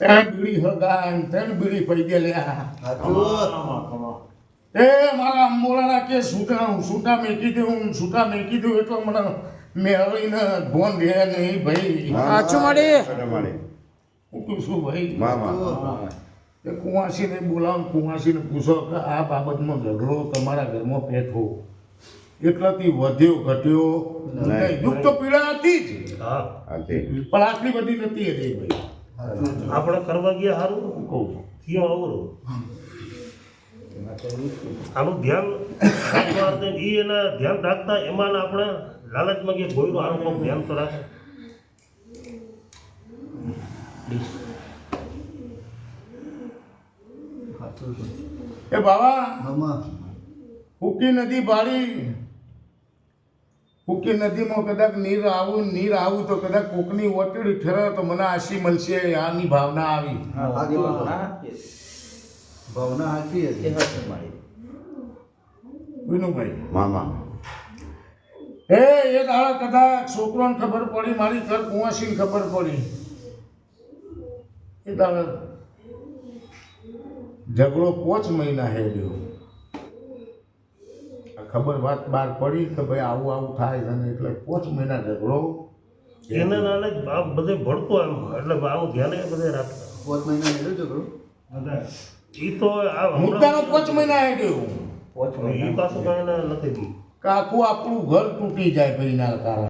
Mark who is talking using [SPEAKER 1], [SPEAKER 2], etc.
[SPEAKER 1] ત્રણ બીડી હગાન ત્રણ બીડી પડી ગયેલા એ મારા અંબોલાના કે છૂટા મેકી દઉં એટલો મને મેળવીને ભોન રહે નહીં ભાઈ
[SPEAKER 2] આછું મળી
[SPEAKER 1] હું શું ભાઈ એ કુંવાસીને બોલાવો કુંવાસીને પૂછો કે આ બાબતમાં ઝઘડો તમારા ઘરમાં પેઠો એટલાથી વધ્યો ઘટ્યો નહીં દુઃખ તો પીડા હતી જ પણ આટલી બધી નથી હતી ભાઈ
[SPEAKER 3] આપણે કરવા ગયા સારું કહું થયો આવડું આનું ધ્યાન એના ધ્યાન રાખતા એમાં આપણે લાલચમાં કે ગોયરું આનું કોમ ધ્યાન તો રાખે
[SPEAKER 1] એ બાબા હુકી નદી બાળી હુકી નદીમાં કદાચ નીર આવું તો કદાચ કોકની ઓતડી ઠરે તો મને આશી મળશે આની ભાવના આવી
[SPEAKER 4] ભાવના હાચી હતી
[SPEAKER 1] વિનુભાઈ
[SPEAKER 5] મામા
[SPEAKER 1] એ દાડા કદાચ છોકરોને ખબર પડી મારી ઘર કુંવાસીને ખબર પડી એ દાડા ઝઘડો 5 મહિના હેડ્યો ખબર વાત બહાર પડી કે ભાઈ આવું થાય છે ને એટલે 5 મહિના ઝઘડો
[SPEAKER 3] એને નાલે બધે ભળતો એમ એટલે આવું ધ્યાન એ બધે રાખતા
[SPEAKER 4] 5 મહિના હેડ્યો ઝઘડો
[SPEAKER 3] એ તો આ
[SPEAKER 1] મુદ્દાનો 5 મહિના હેડ્યો
[SPEAKER 3] એ પાછું કઈ નથી
[SPEAKER 1] કે આખું આપણું ઘર તૂટી જાય ભાઈ ના કારણે